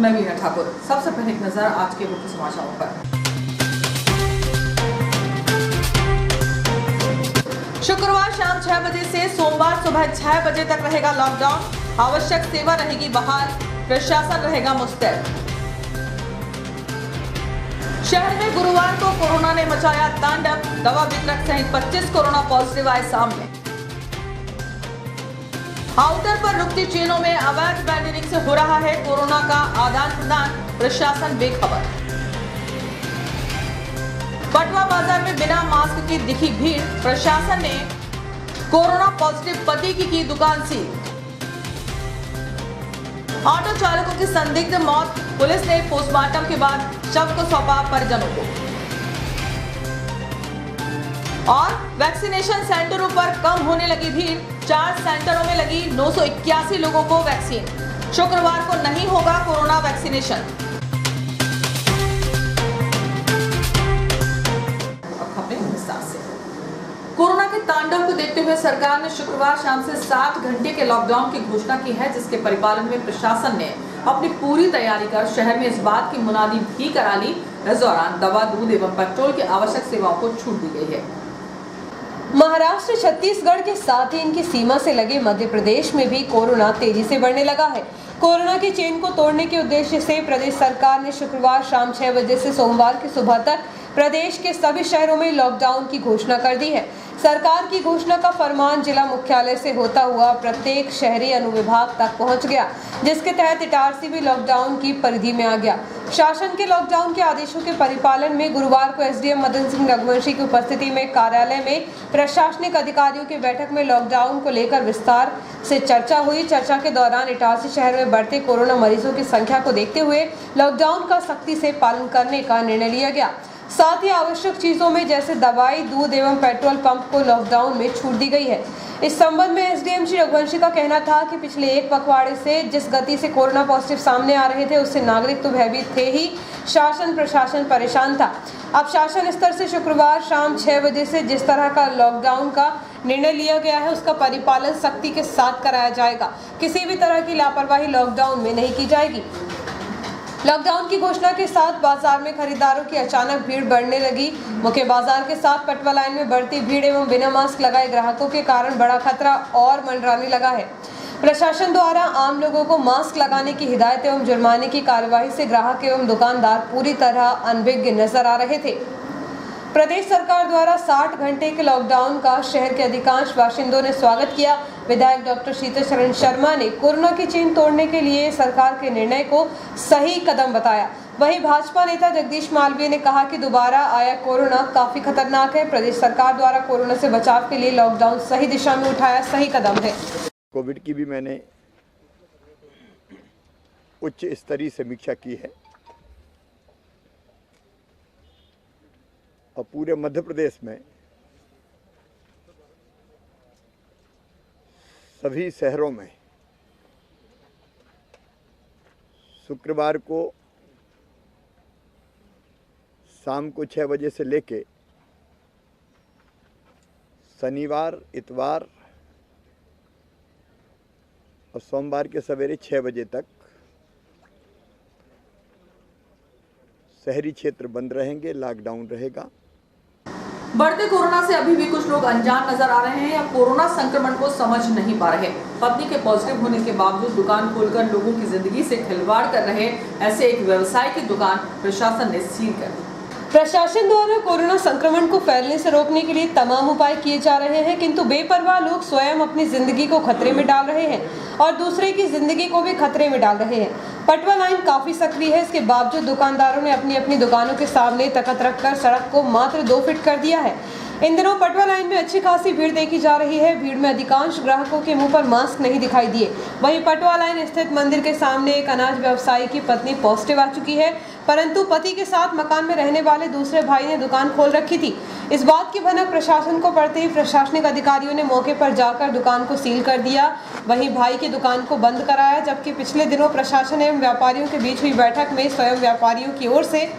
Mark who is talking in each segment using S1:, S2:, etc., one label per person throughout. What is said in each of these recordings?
S1: मैं वीणा ठाकुर। सबसे पहले एक नजर आज के मुख्य समाचारों पर। शुक्रवार शाम 6 बजे से सोमवार सुबह 6 बजे तक रहेगा लॉकडाउन। आवश्यक सेवा रहेगी बहाल, प्रशासन रहेगा मुस्तैद। शहर में गुरुवार को कोरोना ने मचाया तांडव। दवा वितरक सहित 25 कोरोना पॉजिटिव आए सामने। आउटर पर रुकती ट्रेनों में अवैध वेंडरिंग से हो रहा है कोरोना का आदान प्रदान, प्रशासन बेखबर। पटवा बाजार में बिना मास्क की दिखी भीड़, प्रशासन ने कोरोना पॉजिटिव पति की दुकान सील। ऑटो चालकों की संदिग्ध मौत, पुलिस ने पोस्टमार्टम के बाद शव को सौंपा परिजनों को। और वैक्सीनेशन सेंटरों पर कम होने लगी भीड़, 4 सेंटरों में लगी 981 लोगों को वैक्सीन। शुक्रवार को नहीं होगा कोरोना वैक्सीनेशन। अब खबरें विस्तार से। कोरोना के तांडव को देखते हुए सरकार ने शुक्रवार शाम से 60 घंटे के लॉकडाउन की घोषणा की है, जिसके परिपालन में प्रशासन ने अपनी पूरी तैयारी कर शहर में इस बात की मुनादी भी करा ली। इस दौरान दवा, दूध एवं पेट्रोल की आवश्यक सेवाओं को छूट दी गई है।
S2: महाराष्ट्र, छत्तीसगढ़ के साथ ही इनकी सीमा से लगे मध्य प्रदेश में भी कोरोना तेजी से बढ़ने लगा है। कोरोना की चेन को तोड़ने के उद्देश्य से प्रदेश सरकार ने शुक्रवार शाम 6 बजे से सोमवार की सुबह तक प्रदेश के सभी शहरों में लॉकडाउन की घोषणा कर दी है। सरकार की घोषणा का फरमान जिला मुख्यालय से होता हुआ प्रत्येक शहरी अनुविभाग तक पहुंच गया, जिसके तहत इटारसी भी लॉकडाउन की परिधि में आ गया। शासन के लॉकडाउन के आदेशों के परिपालन में गुरुवार को एसडीएम मदन सिंह रघुवंशी की उपस्थिति में कार्यालय में प्रशासनिक अधिकारियों की बैठक में लॉकडाउन को लेकर विस्तार से चर्चा हुई। चर्चा के दौरान इटारसी शहर में बढ़ते कोरोना मरीजों की संख्या को देखते हुए लॉकडाउन का सख्ती से पालन करने का निर्णय लिया गया। साथ ही आवश्यक चीजों में जैसे दवाई, दूध एवं पेट्रोल पंप को लॉकडाउन में छूट दी गई है। इस संबंध में एसडीएम श्री रघुवंशी का कहना था कि पिछले एक पखवाड़े से जिस गति से कोरोना पॉजिटिव सामने आ रहे थे, उससे नागरिक तो भयभीत थे ही, शासन प्रशासन परेशान था। अब शासन स्तर से शुक्रवार शाम 6 बजे से जिस तरह का लॉकडाउन का निर्णय लिया गया है, उसका परिपालन सख्ती के साथ कराया जाएगा। किसी भी तरह की लापरवाही लॉकडाउन में नहीं की जाएगी। लॉकडाउन की घोषणा के साथ बाजार में खरीदारों की अचानक भीड़ बढ़ने लगी। मुख्य बाजार के साथ पटवा लाइन में बढ़ती भीड़ एवं बिना मास्क लगाए ग्राहकों के कारण बड़ा खतरा और मंडराने लगा है। प्रशासन द्वारा आम लोगों को मास्क लगाने की हिदायत एवं जुर्माने की कार्यवाही से ग्राहक एवं दुकानदार पूरी तरह अनभिज्ञ नजर आ रहे थे। प्रदेश सरकार द्वारा 60 घंटे के लॉकडाउन का शहर के अधिकांश बाशिंदों ने स्वागत किया। विधायक डॉक्टर शीतल शरण शर्मा ने कोरोना की चेन तोड़ने के लिए सरकार के निर्णय को सही कदम बताया। वहीं भाजपा नेता जगदीश मालवीय ने कहा कि दोबारा आया कोरोना काफी खतरनाक है। प्रदेश सरकार द्वारा कोरोना से बचाव के लिए लॉकडाउन सही दिशा में उठाया सही कदम है।
S3: कोविड की भी मैंने उच्च स्तरीय समीक्षा की है और पूरे मध्य प्रदेश में सभी शहरों में शुक्रवार को शाम को 6 बजे से लेके शनिवार, इतवार और सोमवार के सवेरे 6 बजे तक शहरी क्षेत्र बंद रहेंगे, लॉकडाउन रहेगा।
S1: बढ़ते कोरोना से अभी भी कुछ लोग अनजान नजर आ रहे हैं या कोरोना संक्रमण को समझ नहीं पा रहे। पत्नी के पॉजिटिव होने के बावजूद दुकान खोलकर लोगों की जिंदगी से खिलवाड़ कर रहे ऐसे एक व्यवसाय की दुकान प्रशासन ने सील कर दी।
S2: प्रशासन द्वारा कोरोना संक्रमण को फैलने से रोकने के लिए तमाम उपाय किए जा रहे हैं, किंतु बेपरवाह लोग स्वयं अपनी जिंदगी को खतरे में डाल रहे हैं और दूसरे की जिंदगी को भी खतरे में डाल रहे हैं। पटवा लाइन काफी सक्रिय है, इसके बावजूद दुकानदारों ने अपनी अपनी दुकानों के सामने तख्त रखकर सड़क को मात्र 2 फीट कर दिया है। इन दिनों पटवा लाइन में अच्छी खासी भीड़ देखी जा रही है। भीड़ में अधिकांश ग्राहकों के मुंह पर मास्क नहीं दिखाई दिए। वहीं पटवा लाइन स्थित मंदिर के सामने एक अनाज व्यवसायी की पत्नी पॉजिटिव आ चुकी है, परंतु पति के साथ मकान में रहने वाले दूसरे भाई ने दुकान खोल रखी थी। इस बात की भनक प्रशासन को पड़ते ही प्रशासनिक अधिकारियों ने मौके पर जाकर दुकान को सील कर दिया। वहीं भाई की दुकान को बंद कराया, जबकि पिछले दिनों प्रशासन एवं व्यापारियों के बीच हुई बैठक में स्वयं व्यापारियों की ओर से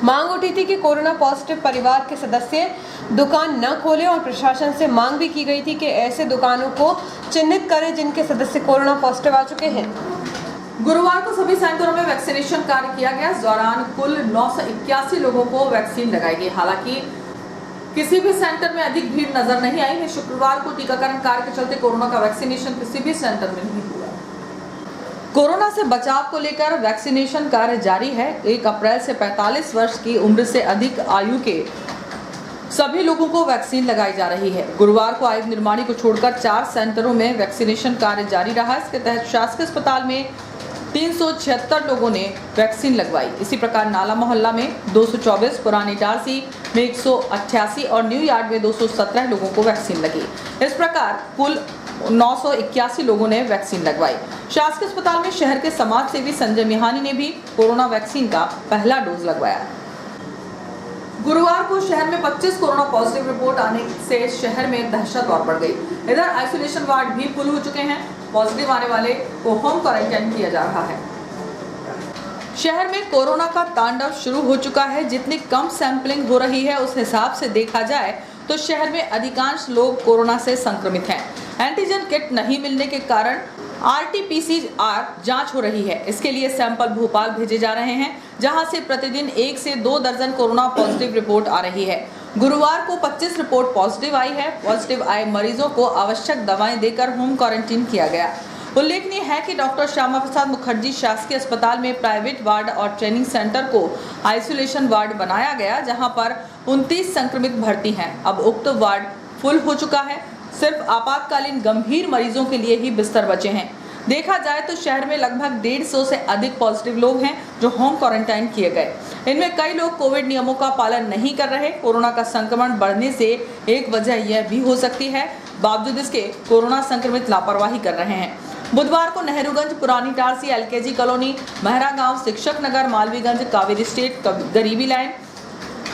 S2: मांग उठी थी कि कोरोना पॉजिटिव परिवार के सदस्य दुकान न खोलें और प्रशासन से मांग भी की गई थी कि ऐसे दुकानों को चिन्हित करें जिनके सदस्य कोरोना पॉजिटिव आ चुके हैं।
S1: गुरुवार को सभी सेंटरों में वैक्सीनेशन कार्य किया गया। इस दौरान कुल 981 लोगों को वैक्सीन लगाई गई। हालांकि किसी भी सेंटर में अधिक भीड़ नजर नहीं आई है। शुक्रवार को टीकाकरण कार्य के चलते कोरोना का वैक्सीनेशन किसी भी सेंटर में नहीं हुआ। कोरोना से बचाव को लेकर वैक्सीनेशन कार्य जारी है। 1 अप्रैल से 45 वर्ष की उम्र से अधिक आयु के सभी लोगों को वैक्सीन लगाई जा रही है। गुरुवार को आयुध निर्माणी को छोड़कर 4 सेंटरों में वैक्सीनेशन कार्य जारी रहा। इसके तहत शासकीय अस्पताल में 376 लोगों ने वैक्सीन लगवाई। इसी प्रकार नाला मोहल्ला में 224, पुरानी इटारसी में 188 और न्यू यार्ड में 217 लोगों को वैक्सीन लगी। इस प्रकार कुल 981 लोगों ने वैक्सीन लगवाई। शासकीय अस्पताल में शहर के समाज सेवी संजय मिहानी ने भी कोरोना वैक्सीन का पहला डोज लगवाया। गुरुवार को शहर में 25 कोरोना पॉजिटिव रिपोर्ट आने से शहर में दहशत और बढ़ गई। इधर आइसोलेशन वार्ड भी फुल हो चुके हैं। पॉजिटिव आने वाले को होम क्वारंटाइन किया जा रहा है। शहर में कोरोना का तांडव शुरू हो चुका है। जितनी कम सैंपलिंग हो रही है उस हिसाब से देखा जाए तो शहर में अधिकांश लोग कोरोना से संक्रमित हैं। एंटीजन किट नहीं मिलने के कारण RT-PCR जांच हो रही है। इसके लिए सैंपल भोपाल भेजे जा रहे हैं, जहां से प्रतिदिन 1 से 2 दर्जन कोरोना पॉजिटिव रिपोर्ट आ रही है। गुरुवार को 25 रिपोर्ट पॉजिटिव आई है। पॉजिटिव आए मरीजों को आवश्यक दवाएं देकर होम क्वारंटीन किया गया। उल्लेखनीय है कि डॉक्टर श्यामा प्रसाद मुखर्जी शासकीय अस्पताल में प्राइवेट वार्ड और ट्रेनिंग सेंटर को आइसोलेशन वार्ड बनाया गया, जहां पर 29 संक्रमित भर्ती हैं। अब उक्त वार्ड फुल हो चुका है। सिर्फ आपातकालीन गंभीर मरीजों के लिए ही बिस्तर बचे हैं। देखा जाए तो शहर में लगभग 150 से अधिक पॉजिटिव लोग हैं जो होम क्वारंटाइन किए गए। इनमें कई लोग कोविड नियमों का पालन नहीं कर रहे। कोरोना का संक्रमण बढ़ने से एक वजह यह भी हो सकती है, बावजूद इसके कोरोना संक्रमित लापरवाही कर रहे हैं। बुधवार को नेहरूगंज, पुरानी इटारसी, LKG कॉलोनी, महरा गांव, शिक्षक नगर, मालवीगंज, कावेरी स्टेट, गरीबी लाइन,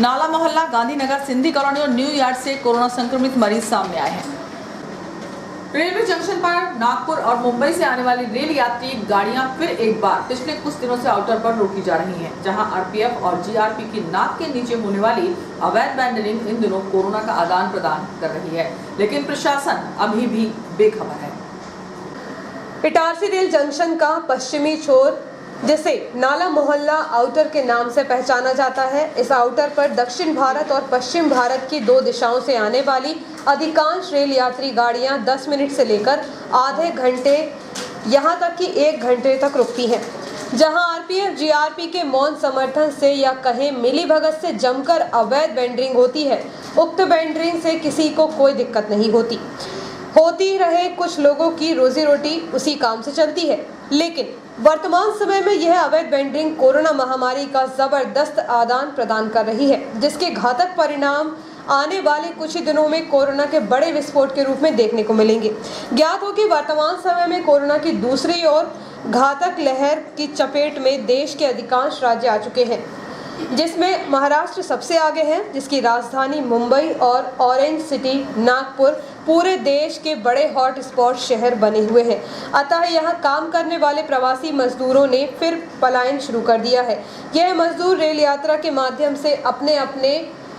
S1: नाला मोहल्ला, गांधीनगर, सिंधी कॉलोनी और न्यू यार्ड से कोरोना संक्रमित मरीज सामने आए हैं। रेलवे जंक्शन पर नागपुर और मुंबई से आने वाली रेल यात्री गाड़ियां फिर एक बार पिछले कुछ दिनों से आउटर पर रोकी जा रही हैं, जहां RPF और GRP की नाक के नीचे होने वाली अवैध बैंडरिंग इन दिनों कोरोना का आदान प्रदान कर रही है, लेकिन प्रशासन अभी भी बेखबर है।
S2: इटारसी रेल जंक्शन का पश्चिमी छोर, जिसे नाला मोहल्ला आउटर के नाम से पहचाना जाता है, इस आउटर पर दक्षिण भारत और पश्चिम भारत की 2 दिशाओं से आने वाली अधिकांश रेल यात्री गाड़ियां 10 मिनट से लेकर आधे घंटे यहां तक कि 1 घंटे तक रुकती हैं। जहां RPF GRP के मौन समर्थन से या कहें मिलीभगत से जमकर अवैध बैंडरिंग होती है, उक्त बैंडरिंग से किसी को कोई दिक्कत नहीं होती रहे। कुछ लोगों की रोजी रोटी उसी काम से चलती है, लेकिन वर्तमान समय में यह अवैध बैंडरिंग कोरोना महामारी का जबरदस्त आदान प्रदान कर रही है, जिसके घातक परिणाम आने वाले कुछ ही दिनों में कोरोना के बड़े विस्फोट के रूप में देखने को मिलेंगे। ज्ञात हो कि वर्तमान समय में कोरोना की दूसरी और घातक लहर की चपेट में देश के अधिकांश राज्य आ चुके हैं, जिसमें महाराष्ट्र सबसे आगे है, जिसकी राजधानी मुंबई और ऑरेंज सिटी नागपुर पूरे देश के बड़े हॉट स्पॉट शहर बने हुए हैं। अतः यहाँ काम करने वाले प्रवासी मजदूरों ने फिर पलायन शुरू कर दिया है। यह मजदूर रेल यात्रा के माध्यम से अपने अपने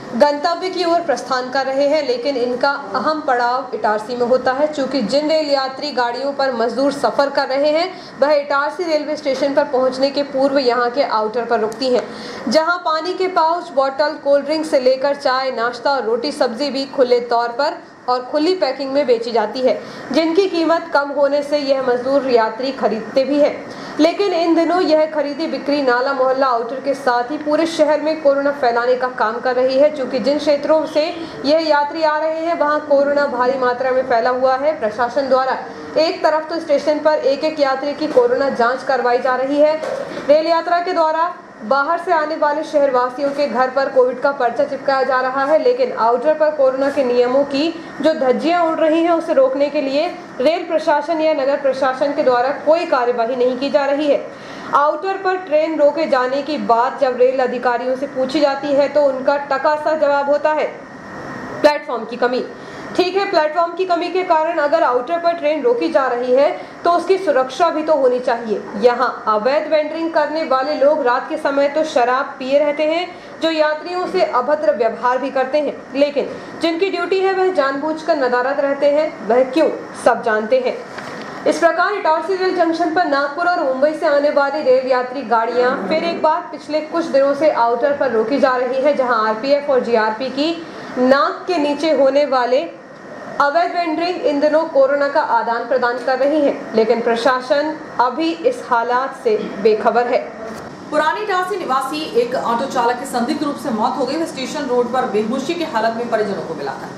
S2: गंतव्य की ओर प्रस्थान कर रहे हैं, लेकिन इनका अहम पड़ाव इटारसी में होता है। चूँकि जिन रेल यात्री गाड़ियों पर मजदूर सफर कर रहे हैं वह इटारसी रेलवे स्टेशन पर पहुंचने के पूर्व यहां के आउटर पर रुकती हैं, जहां पानी के पाउच, बोतल, कोल्ड ड्रिंक से लेकर चाय, नाश्ता और रोटी सब्जी भी खुले तौर पर और खुली पैकिंग में बेची जाती है, जिनकी कीमत कम होने से यह मजदूर यात्री खरीदते भी हैं। लेकिन इन दिनों यह खरीदी बिक्री नाला मोहल्ला आउटर के साथ ही पूरे शहर में कोरोना फैलाने का काम कर रही है। चूँकि जिन क्षेत्रों से यह यात्री आ रहे हैं वहां कोरोना भारी मात्रा में फैला हुआ है। प्रशासन द्वारा एक तरफ तो स्टेशन पर एक यात्री की कोरोना जांच करवाई जा रही है। रेल यात्रा के द्वारा बाहर से आने वाले शहरवासियों के घर पर कोविड का पर्चा चिपकाया जा रहा है, लेकिन आउटर पर कोरोना के नियमों की जो धज्जियां उड़ रही हैं उसे रोकने के लिए रेल प्रशासन या नगर प्रशासन के द्वारा कोई कार्यवाही नहीं की जा रही है। आउटर पर ट्रेन रोके जाने की बात जब रेल अधिकारियों से पूछी जाती है तो उनका टकासा जवाब होता है प्लेटफॉर्म की कमी। ठीक है, प्लेटफॉर्म की कमी के कारण अगर आउटर पर ट्रेन रोकी जा रही है तो उसकी सुरक्षा भी तो होनी चाहिए। यहाँ अवैध वेंडरिंग करने वाले लोग रात के समय तो शराब पिए रहते हैं, जो यात्रियों से अभद्र व्यवहार भी करते हैं, लेकिन जिनकी ड्यूटी है वह जानबूझकर नदारद रहते हैं। वह क्यों, सब जानते हैं। इस प्रकार इटारसी रेल जंक्शन पर नागपुर और मुंबई से आने वाली रेल यात्री गाड़ियां फिर एक बार पिछले कुछ दिनों से आउटर पर रोकी जा रही है, जहां आरपीएफ और जीआरपी की नाक के नीचे होने वाले अवैध वेंडरिंग इन दिनों कोरोना का आदान प्रदान कर रही है, लेकिन प्रशासन अभी इस हालात से बेखबर है।
S1: पुरानी इटारसी निवासी एक ऑटो चालक की संदिग्ध रूप से मौत हो गई। वह स्टेशन रोड पर बेहोशी की हालत में परिजनों को मिला था।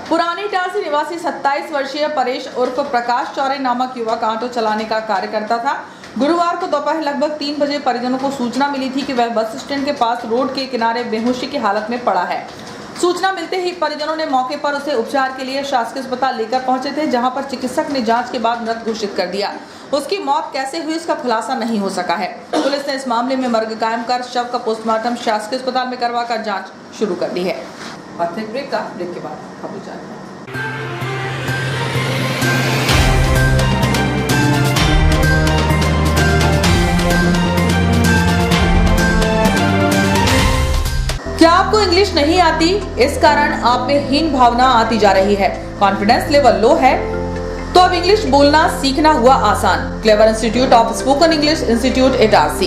S1: पुरानी इटारसी निवासी 27 वर्षीय परेश उर्फ प्रकाश चौरे नामक युवक ऑटो चलाने का कार्य करता था। गुरुवार को दोपहर लगभग 3 बजे परिजनों को सूचना मिली थी कि वह बस स्टैंड के पास रोड के किनारे बेहोशी की हालत में पड़ा है। सूचना मिलते ही परिजनों ने मौके पर उसे उपचार के लिए शासकीय अस्पताल लेकर पहुंचे थे, जहां पर चिकित्सक ने जांच के बाद मृत घोषित कर दिया। उसकी मौत कैसे हुई इसका खुलासा नहीं हो सका है। पुलिस ने इस मामले में मर्ग कायम कर शव का पोस्टमार्टम शासकीय अस्पताल में करवाकर जांच शुरू कर दी है। ब्रेक के बाद खबर जारी। क्या आपको इंग्लिश नहीं आती? इस कारण आप में हीन भावना आती जा रही है, कॉन्फिडेंस लेवल लो है, तो अब इंग्लिश बोलना सीखना हुआ आसान। Clever institute of spoken English institute Itarsi.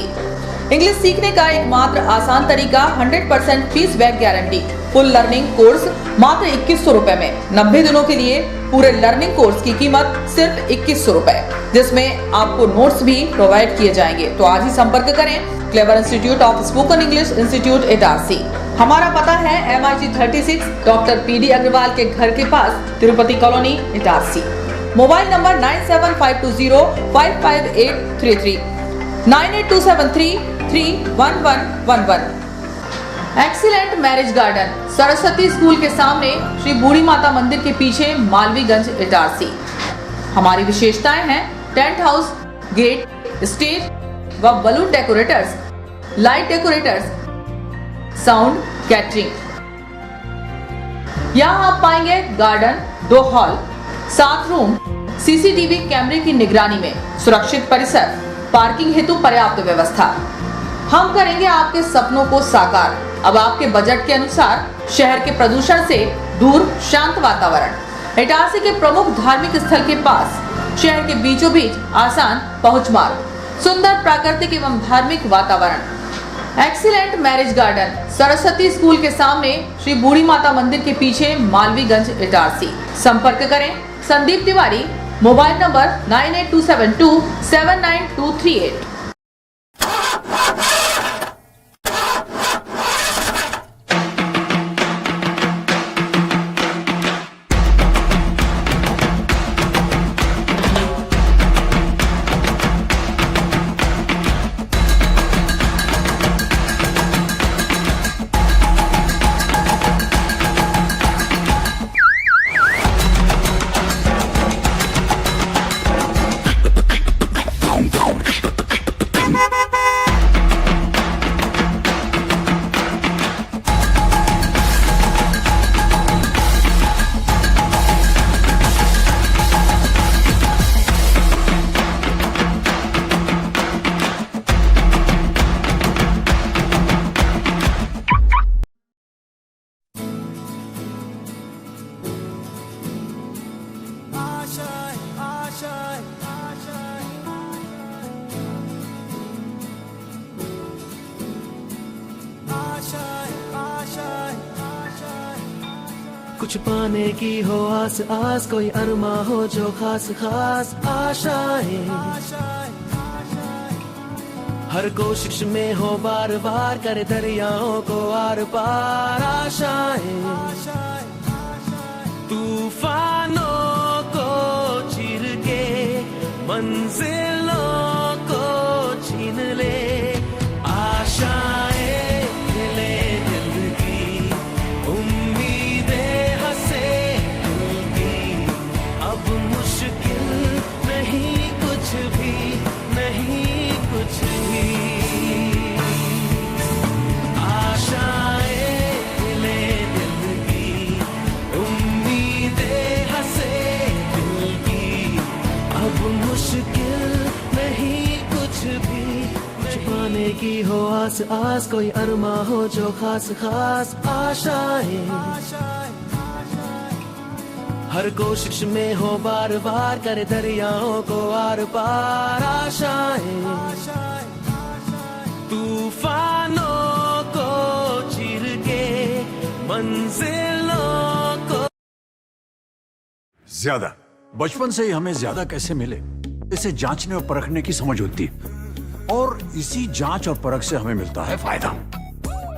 S1: English सीखने का एकमात्र आसान तरीका 100% fees back guarantee. Full learning course मात्र 2100 रुपए में। 90 दिनों के लिए पूरे लर्निंग कोर्स की कीमत सिर्फ 2100 रुपए, जिसमें आपको नोट्स भी प्रोवाइड किए जाएंगे। तो आज ही संपर्क करें clever institute of spoken English institute Itarsi. हमारा पता है MIG 36 डॉक्टर PD अग्रवाल के घर के पास, Tirupati colony, Itarsi. Mobile number 9752055833 9827331111। Excellent marriage garden Saraswati school के सामने, श्री बूढ़ी माता मंदिर के पीछे, मालवीगंज, इटारसी। हमारी विशेषताएं हैं टेंट हाउस, गेट, स्टेज व balloon decorators, light decorators, sound, catering. यहाँ आप पाएंगे गार्डन, 2 हॉल, 7 रूम, CCTV कैमरे की निगरानी में, सुरक्षित परिसर, पार्किंग हेतु पर्याप्त व्यवस्था। हम करेंगे आपके सपनों को साकार। अब आपके बजट के अनुसार, शहर के प्रदूषण से दूर, शांत वातावरण, इटारसी के प्रमुख धार्मिक स्थल के पास, शहर के बीचों बीच आसान पहुंच मार्ग, सुंदर प्राकृतिक एवं धार्मिक वातावरण। Excellent marriage garden Saraswati school के सामने, श्री बूढ़ी माता मंदिर के पीछे, मालवीगंज, इटारसी। संपर्क करें संदीप तिवारी। Mobile number 9827279238।
S4: कुछ पाने की हो आस आस, कोई अरमा हो जो खास खास आशाएं, हर कोशिश में हो बार बार, करे दरियाओं को आर पार आशाएं, तूफानों को चीर के मंजिलों को छीन ले, आशाएं ले दिल की, उम्मीदें हंसे दिल की, अब मुश्किल नहीं कुछ भी, नहीं कुछ भी, आशाएं ले दिल की, उम्मीदें हंसे दिल की, अब मुश्किल नहीं कुछ भी, कुछ पाने की हो आस आस, कोई अरमा हो जो खास खास आशाएं, हर कोशिश में हो बार बार करे दरियाओं को आर पार आशाएं तूफानों को चीर के मंजिलों को।
S5: ज्यादा बचपन से ही हमें ज्यादा कैसे मिले इसे जांचने और परखने की समझ होती है, और इसी जांच और परख से हमें मिलता है फायदा।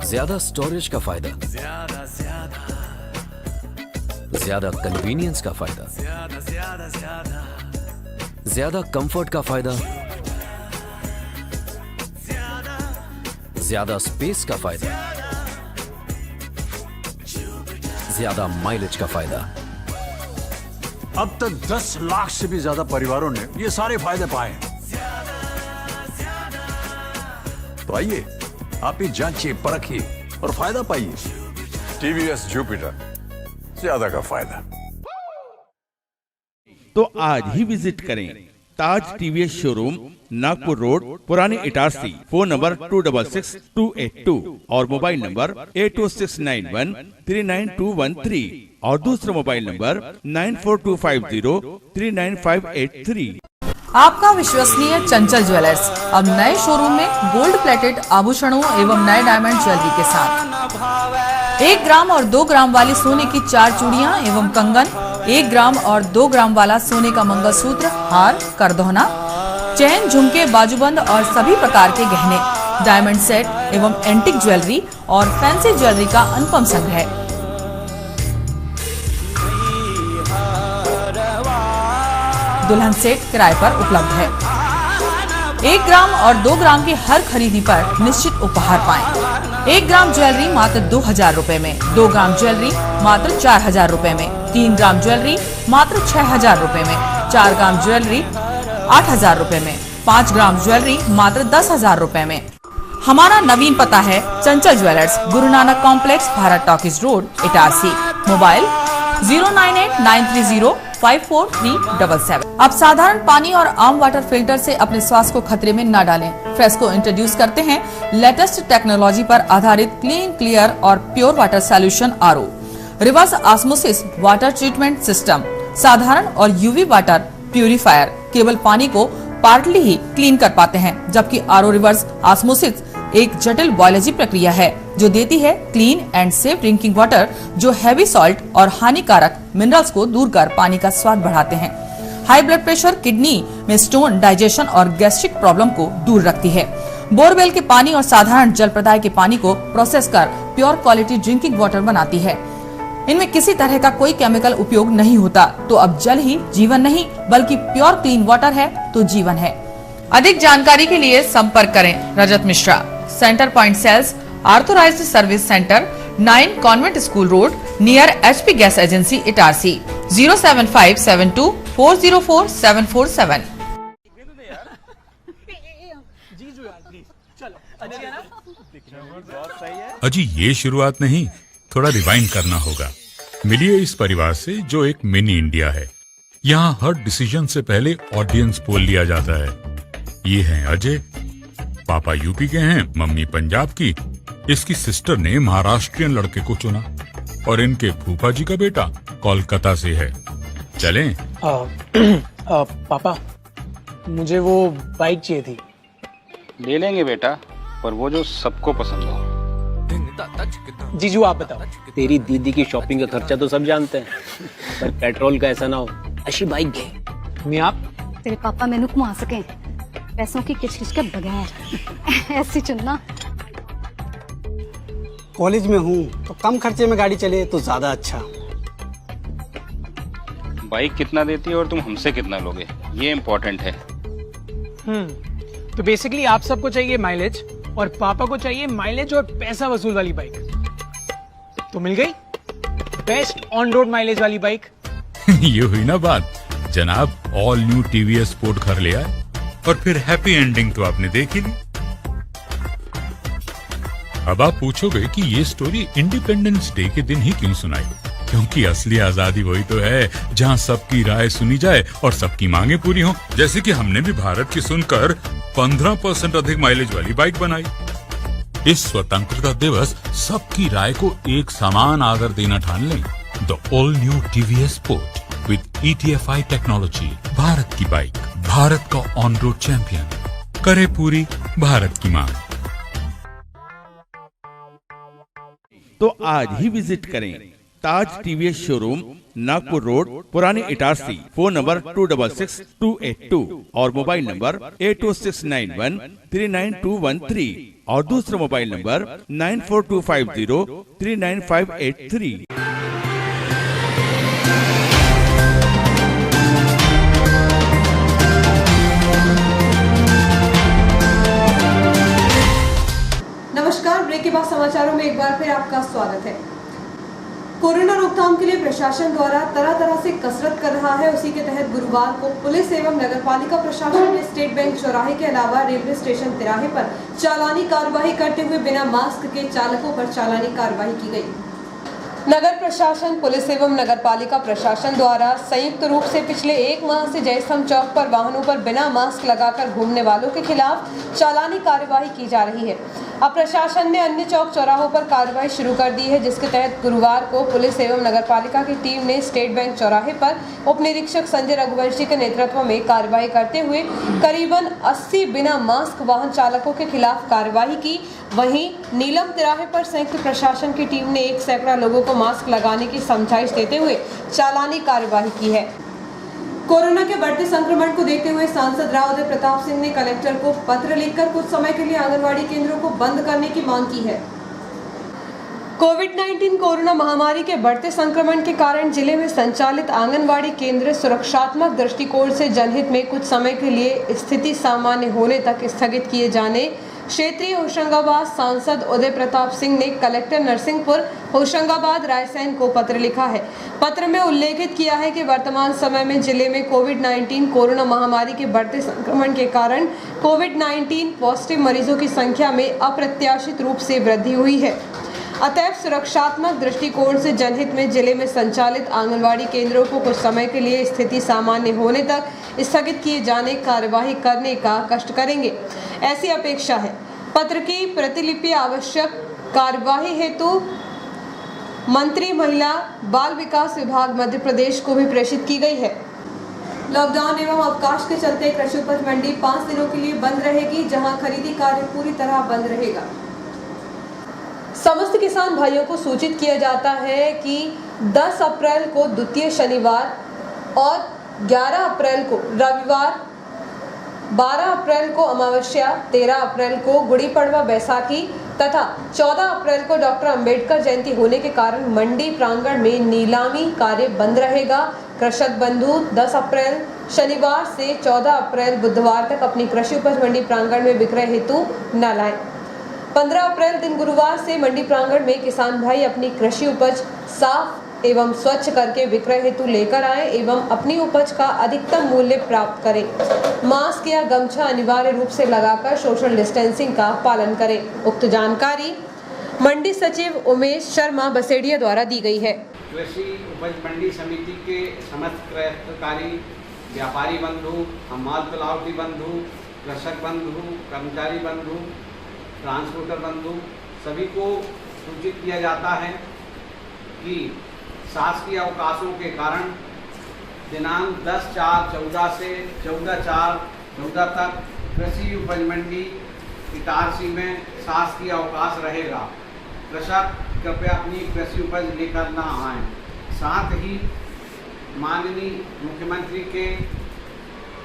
S6: ज्यादा स्टोरेज का फायदा, ज्यादा कन्वीनियंस का फायदा, ज्यादा कंफर्ट का फायदा, ज्यादा स्पेस का फायदा, ज्यादा माइलेज का फायदा।
S5: अब तक 10 लाख से भी ज्यादा परिवारों ने ये सारे फायदे पाए हैं। तो आइए आप ही जांचिए, परखिए और फायदा पाइए। टीवीएस जुपिटर, ज्यादा का फायदा।
S7: तो आज ही विजिट करें ताज टीवीएस शोरूम, नागपुर रोड, पुरानी इटारसी। फोन नंबर 266282 और मोबाइल नंबर 80691399213 और दूसरा मोबाइल नंबर 9425039583।
S1: आपका विश्वसनीय चंचल ज्वेलर्स अब नए शोरूम में गोल्ड प्लेटेड आभूषणों एवं नए डायमंड ज्वेलरी के साथ 1 ग्राम और 2 ग्राम वाली सोने की 4 चूड़ियां एवं कंगन, 1 ग्राम और 2 ग्राम वाला सोने का मंगलसूत्र, हार, करदोहना, चैन, झुमके, बाजूबंद और सभी प्रकार के गहने, डायमंड सेट एवं एंटिक ज्वेलरी और फैंसी ज्वेलरी का अनुपम संग्रह। दुल्हन सेट किराए पर उपलब्ध है। 1 ग्राम और 2 ग्राम की हर खरीदी पर निश्चित उपहार पाएं। 1 ग्राम ज्वेलरी मात्र 2000 रुपए में, 2 ग्राम ज्वेलरी मात्र 4000 रुपए में, 3 ग्राम ज्वेलरी मात्र 6000 रुपए में, 4 ग्राम ज्वेलरी 8000 रुपए में, 5 ग्राम ज्वेलरी मात्र 10,000 रुपए में। हमारा नवीन पता है चंचल jewellers, Guru Nanak complex, Bharat talkies road, Itarsi. Mobile 09893054377। अब साधारण पानी और आम वाटर फिल्टर से अपने स्वास्थ्य को खतरे में न डालें। फ्रेस्को इंट्रोड्यूस करते हैं लेटेस्ट टेक्नोलॉजी पर आधारित क्लीन, क्लियर और pure water solution RO, reverse osmosis water treatment system, साधारण और यूवी वाटर प्यूरिफायर केवल पानी को पार्टली ही क्लीन कर पाते हैं, जबकि आरओ रिवर्स ऑस्मोसिस एक जटिल बायोलॉजी प्रक्रिया है जो देती है clean and safe drinking water, जो हैवी सॉल्ट और हानिकारक मिनरल्स को दूर कर पानी का स्वाद बढ़ाते हैं। हाई ब्लड प्रेशर, किडनी में स्टोन, डाइजेशन और गैस्ट्रिक प्रॉब्लम को दूर रखती है। बोरवेल के पानी और साधारण जल प्रदाय के पानी को प्रोसेस कर प्योर क्वालिटी ड्रिंकिंग वाटर बनाती है। इनमें किसी तरह का कोई केमिकल उपयोग नहीं होता। तो अब जल ही जीवन नहीं बल्कि प्योर क्लीन वाटर है तो जीवन है। अधिक जानकारी के लिए संपर्क करें Rajat Mishra, centre point sales, authorised service centre, 9 convent school road, near HP gas agency, Itarsi. 07572404747।
S8: अजी ये शुरुआत नहीं, थोड़ा रिवाइंड करना होगा। मिलिए इस परिवार से जो एक मिनी इंडिया है। यहाँ हर डिसीजन से पहले ऑडियंस पोल लिया जाता है। ये हैं अजय, पापा यूपी के हैं, मम्मी पंजाब की। इसकी सिस्टर ने महाराष्ट्रियन लड़के को चुना और इनके फूफा जी का बेटा कोलकाता से है। चलें?
S9: पापा मुझे वो बाइक चाहिए थी।
S10: ले लेंगे बेटा, पर वो जो सबको पसंद हो।
S9: जीजू आप बताओ।
S11: तेरी दीदी की शॉपिंग का खर्चा तो सब जानते हैं, पर पेट्रोल का ऐसा ना हो। अच्छी बाइक दे।
S9: मैं आप
S12: तेरे पापा मैंने घुमा सके पैसों की किचकिच के बगैर ऐसी चुनना।
S9: कॉलेज में हूँ तो कम खर्चे में गाड़ी चले तो ज्यादा अच्छा।
S10: बाइक कितना देती है और तुम हमसे कितना लोगे, ये इम्पोर्टेंट है।
S9: तो बेसिकली आप सबको चाहिए माइलेज और पापा को चाहिए माइलेज और पैसा वसूल वाली बाइक। तो मिल गई बेस्ट ऑन रोड माइलेज वाली बाइक।
S8: ये हुई ना बात। जनाब ऑल न्यू टीवीएस स्पोर्ट घर ले आए और फिर हैप्पी एंडिंग तो आपने देख ही ली। अब आप पूछोगे कि ये स्टोरी इंडिपेंडेंस डे के दिन ही क्यों सुनाई, क्योंकि असली आजादी वही तो है जहां सबकी राय सुनी जाए और सबकी मांगे पूरी हो। जैसे कि हमने भी भारत की सुनकर 15% अधिक माइलेज वाली बाइक बनाई। इस स्वतंत्रता दिवस सबकी राय को एक समान आदर देना ठान लें। The all new TVS sport. With ETFI technology. Bharat की बाइक, भारत का ऑन रोड चैंपियन, करे पूरी भारत की मांग।
S7: तो आज ही विजिट करें ताज टीवीएस शोरूम, नागपुर रोड, पुरानी इटारसी। फोन नंबर 266282 और मोबाइल नंबर 80691392213 और दूसरा मोबाइल नंबर 9425039583।
S2: नमस्कार, ब्रेक के बाद समाचारों में एक बार फिर आपका स्वागत है। कोरोना रोकथाम के लिए प्रशासन द्वारा तरह तरह से कसरत कर रहा है। उसी के तहत गुरुवार को पुलिस एवं नगरपालिका प्रशासन ने स्टेट बैंक चौराहे के अलावा रेलवे स्टेशन तिराहे पर चालानी कार्रवाई करते हुए बिना मास्क के चालकों पर चालानी कार्रवाई की गई। नगर प्रशासन, पुलिस एवं नगरपालिका प्रशासन द्वारा संयुक्त रूप से पिछले 1 माह से जयस्तंभ चौक पर वाहनों पर बिना मास्क लगाकर घूमने वालों के खिलाफ चालानी कार्यवाही की जा रही है। अब प्रशासन ने अन्य चौक चौराहों पर कार्रवाई शुरू कर दी है, जिसके तहत गुरुवार को पुलिस एवं नगरपालिका की टीम ने स्टेट बैंक चौराहे पर उप निरीक्षक संजय रघुवंशी के नेतृत्व में कार्रवाई करते हुए करीबन 80 बिना मास्क वाहन चालकों के खिलाफ कार्रवाई की। वहीं नीलम तिराहे पर संयुक्त प्रशासन की टीम ने 1 सैकड़ा लोगों को मास्क लगाने की समझाइश देते हुए चालानी कार्यवाही की है। कोरोना के बढ़ते संक्रमण को देखते हुए सांसद राव उदय प्रताप सिंह ने कलेक्टर को पत्र लिखकर कुछ समय के लिए आंगनवाड़ी केंद्रों को बंद करने की मांग की है। कोविड-19 कोरोना महामारी के बढ़ते संक्रमण के कारण जिले में संचालित आंगनवाड़ी केंद्र सुरक्षात्मक दृष्टिकोण से जनहित में कुछ समय के लिए स्थिति सामान्य होने तक स्थगित किए जाने क्षेत्रीय होशंगाबाद सांसद उदय प्रताप सिंह ने कलेक्टर नरसिंहपुर, होशंगाबाद, रायसेन को पत्र लिखा है। पत्र में उल्लेखित किया है कि वर्तमान समय में जिले में कोविड-19 कोरोना महामारी के बढ़ते संक्रमण के कारण कोविड-19 पॉजिटिव मरीजों की संख्या में अप्रत्याशित रूप से वृद्धि हुई है। अतएव सुरक्षात्मक दृष्टिकोण से जनहित में जिले में संचालित आंगनवाड़ी केंद्रों को कुछ समय के लिए स्थिति सामान्य होने तक स्थगित किए जाने कार्यवाही करने का कष्ट करेंगे, ऐसी अपेक्षा है। पत्र की प्रतिलिपि आवश्यक कार्यवाही हेतु मंत्री महिला बाल विकास विभाग मध्य प्रदेश को भी प्रेषित की गई है। लॉकडाउन एवं अवकाश के चलते कृषि उपज मंडी 5 दिनों के लिए बंद रहेगी, जहां खरीदी कार्य पूरी तरह बंद रहेगा। समस्त किसान भाइयों को सूचित किया जाता है कि 10 अप्रैल को द्वितीय शनिवार और 11 अप्रैल को रविवार, 12 अप्रैल को अमावस्या, 13 अप्रैल को गुड़ी पड़वा बैसाखी तथा 14 अप्रैल को डॉक्टर अंबेडकर जयंती होने के कारण मंडी प्रांगण में नीलामी कार्य बंद रहेगा। कृषक बंधु 10 अप्रैल शनिवार से 14 अप्रैल बुधवार तक अपनी कृषि उपज मंडी प्रांगण में विक्रय हेतु न लाएं। 15 अप्रैल दिन गुरुवार से मंडी प्रांगण में किसान भाई अपनी कृषि उपज साफ एवं स्वच्छ करके विक्रय हेतु लेकर आए एवं अपनी उपज का अधिकतम मूल्य प्राप्त करें। मास्क या गमछा अनिवार्य रूप से लगाकर सोशल डिस्टेंसिंग का पालन करें। उक्त जानकारी मंडी सचिव उमेश शर्मा बसेड़िया द्वारा दी गई है।
S13: कृषि उपज मंडी समिति के समस्त क्रयकारी, व्यापारी बंधु, हमाल पिलावटी बंधु, कृषक बंधु, कर्मचारी बंधु, ट्रांसपोर्टर बंधु सभी को सूचित किया जाता है कि शासकीय अवकाशों के कारण दिनांक 10/4/14 से 14/4/14 तक कृषि उपज मंडी इटारसी में शासकीय अवकाश रहेगा। कृषक कृपया अपनी कृषि उपज लेकर न आएं। साथ ही माननीय मुख्यमंत्री के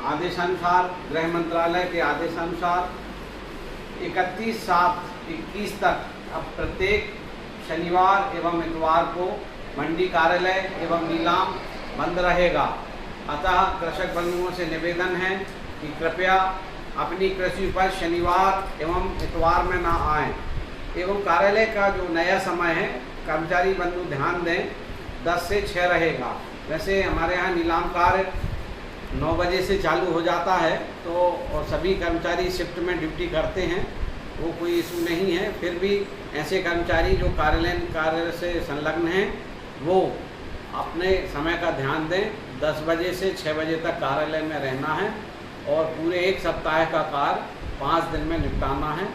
S13: आदेशानुसार, गृह मंत्रालय के आदेशानुसार 31/7/21 तक अब प्रत्येक शनिवार एवं इतवार को मंडी कार्यालय एवं नीलाम बंद रहेगा। अतः कृषक बंधुओं से निवेदन है कि कृपया अपनी कृषि उपज शनिवार एवं इतवार में ना आएं। एवं कार्यालय का जो नया समय है, कर्मचारी बंधु ध्यान दें, 10 से 6 रहेगा। वैसे हमारे यहाँ नीलाम कार्य 9 बजे से चालू हो जाता है, तो और सभी कर्मचारी शिफ्ट में ड्यूटी करते हैं, वो कोई इशू नहीं है। फिर भी ऐसे कर्मचारी जो कार्य से संलग्न हैं वो अपने समय का ध्यान दें। 10 बजे से 6 बजे तक कार्यालय में रहना है और पूरे 1 सप्ताह का कार्य 5 दिन में निपटाना है।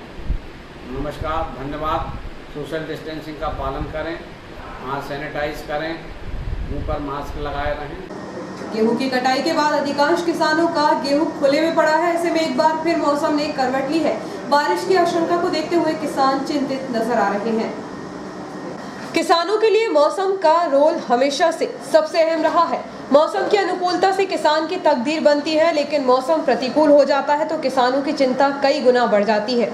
S13: नमस्कार, धन्यवाद। सोशल डिस्टेंसिंग का पालन करें, हाथ सैनिटाइज करें, मुँह पर मास्क लगाए रहें।
S2: गेहूं की कटाई के बाद अधिकांश किसानों का गेहूं खुले में पड़ा है। ऐसे में एक बार फिर मौसम ने करवट ली है। बारिश की आशंका को देखते हुए किसान चिंतित नजर आ रहे हैं। किसानों के लिए मौसम का रोल हमेशा से सबसे अहम रहा है। मौसम की अनुकूलता से किसान की तकदीर बनती है, लेकिन मौसम प्रतिकूल हो जाता है तो किसानों की चिंता कई गुना बढ़ जाती है।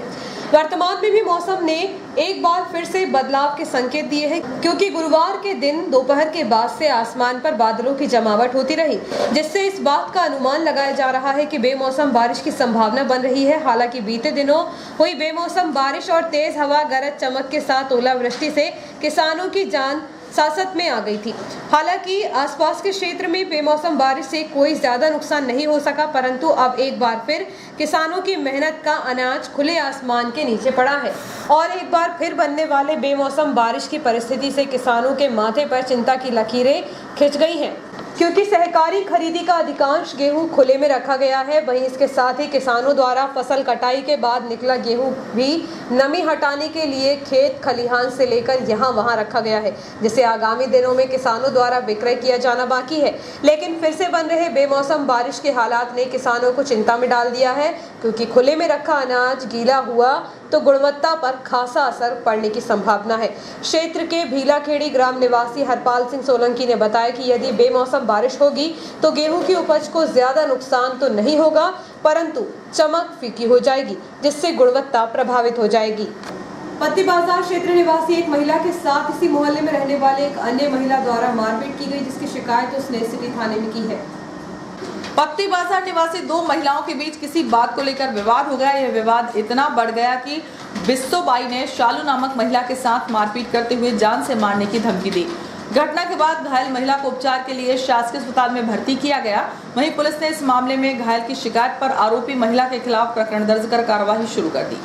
S2: वर्तमान में भी मौसम ने एक बार फिर से बदलाव के संकेत दिए हैं, क्योंकि गुरुवार के दिन दोपहर के बाद से आसमान पर बादलों की जमावट होती रही, जिससे इस बात का अनुमान लगाया जा रहा है कि बेमौसम बारिश की संभावना बन रही है। हालांकि बीते दिनों हुई बेमौसम बारिश और तेज हवा, गरज चमक के साथ ओलावृष्टि से किसानों की जान सासत में आ गई थी। हालांकि आसपास के क्षेत्र में बेमौसम बारिश से कोई ज्यादा नुकसान नहीं हो सका, परंतु अब एक बार फिर किसानों की मेहनत का अनाज खुले आसमान के नीचे पड़ा है और एक बार फिर बनने वाले बेमौसम बारिश की परिस्थिति से किसानों के माथे पर चिंता की लकीरें खिंच गई हैं, क्योंकि सहकारी खरीदी का अधिकांश गेहूं खुले में रखा गया है। वहीं इसके साथ ही किसानों द्वारा फसल कटाई के बाद निकला गेहूं भी नमी हटाने के लिए खेत खलिहान से लेकर यहां वहां रखा गया है, जिसे आगामी दिनों में किसानों द्वारा विक्रय किया जाना बाकी है। लेकिन फिर से बन रहे बेमौसम बारिश के हालात ने किसानों को चिंता में डाल दिया है, क्योंकि खुले में रखा अनाज गीला हुआ तो गुणवत्ता पर खासा असर पड़ने की संभावना है। क्षेत्र के भीलाखेड़ी ग्राम निवासी हरपाल सिंह सोलंकी ने बताया कि यदि बेमौसम बारिश होगी तो गेहूं की उपज को ज्यादा नुकसान तो नहीं होगा, परंतु चमक फीकी हो जाएगी, जिससे गुणवत्ता प्रभावित हो जाएगी। पत्ती बाजार क्षेत्र निवासी एक महिला के साथ इसी मोहल्ले में रहने वाले एक अन्य महिला द्वारा मारपीट की गई, जिसकी शिकायत उसने सिटी थाने में की है।
S1: पत्ती बाजार निवासी दो महिलाओं के बीच किसी बात को लेकर विवाद हो गया। यह विवाद इतना बढ़ गया कि बिस्सोबाई ने शालू नामक महिला के साथ मारपीट करते हुए जान से मारने की धमकी दी। घटना के बाद घायल महिला को उपचार के लिए शासकीय अस्पताल में भर्ती किया गया। वहीं पुलिस ने इस मामले में घायल की शिकायत पर आरोपी महिला के खिलाफ प्रकरण दर्ज कर कार्रवाई शुरू कर दी।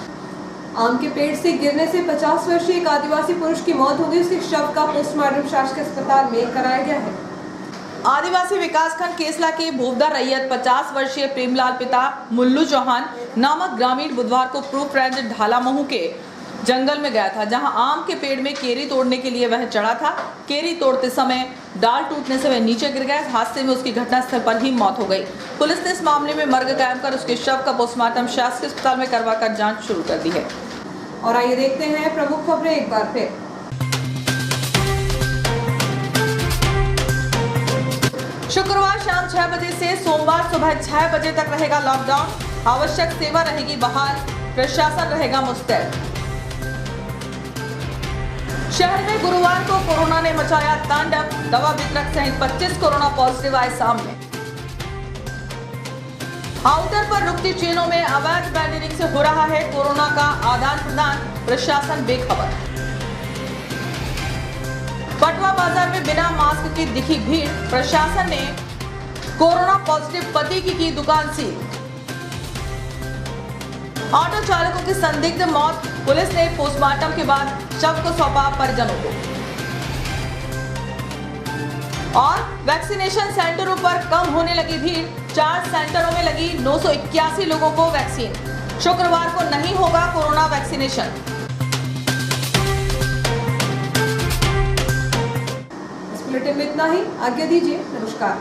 S2: आम के पेड़ से गिरने से 50 वर्षीय एक आदिवासी पुरुष की मौत हो गई। उसके शव का पोस्टमार्टम शासकीय अस्पताल में कराया गया है।
S1: आदिवासी विकासखंड केसला के भोवदा रैयत 50 वर्षीय प्रेमलाल पिता मुल्लू चौहान नामक ग्रामीण बुधवार को प्रूफ रेंज ढालामहू के जंगल में गया था, जहां आम के पेड़ में केरी तोड़ने के लिए वह चढ़ा था। केरी तोड़ते समय डाल टूटने से वह नीचे गिर गया। हादसे में उसकी घटनास्थल पर ही मौत हो गई। पुलिस ने इस मामले में मर्ग कायम कर उसके शव का पोस्टमार्टम शासकीय अस्पताल में करवाकर जाँच शुरू कर दी है।
S2: और आइए देखते हैं प्रमुख खबरें एक बार फिर।
S1: शुक्रवार शाम 6 बजे से सोमवार सुबह 6 बजे तक रहेगा लॉकडाउन। आवश्यक सेवा रहेगी बहाल, प्रशासन रहेगा मुस्तैद। शहर में गुरुवार को कोरोना ने मचाया तांडव। दवा वितरक सहित 25 कोरोना पॉजिटिव आए सामने। आउटर पर रुकती ट्रेनों में अवैध बैरियरिंग से हो रहा है कोरोना का आदान प्रदान, प्रशासन बेखबर। पटवा बाजार में बिना मास्क की दिखी भीड़, प्रशासन ने कोरोना पॉजिटिव पति की दुकान सील। ऑटो चालकों की संदिग्ध मौत, पुलिस ने पोस्टमार्टम के बाद शव को सौंपा परिजनों को। और वैक्सीनेशन सेंटरों पर कम होने लगी भीड़, 4 सेंटरों में लगी 981 लोगों को वैक्सीन। शुक्रवार को नहीं होगा कोरोना वैक्सीनेशन।
S2: बुलेटिन में इतना ही, आज्ञा दीजिए, नमस्कार।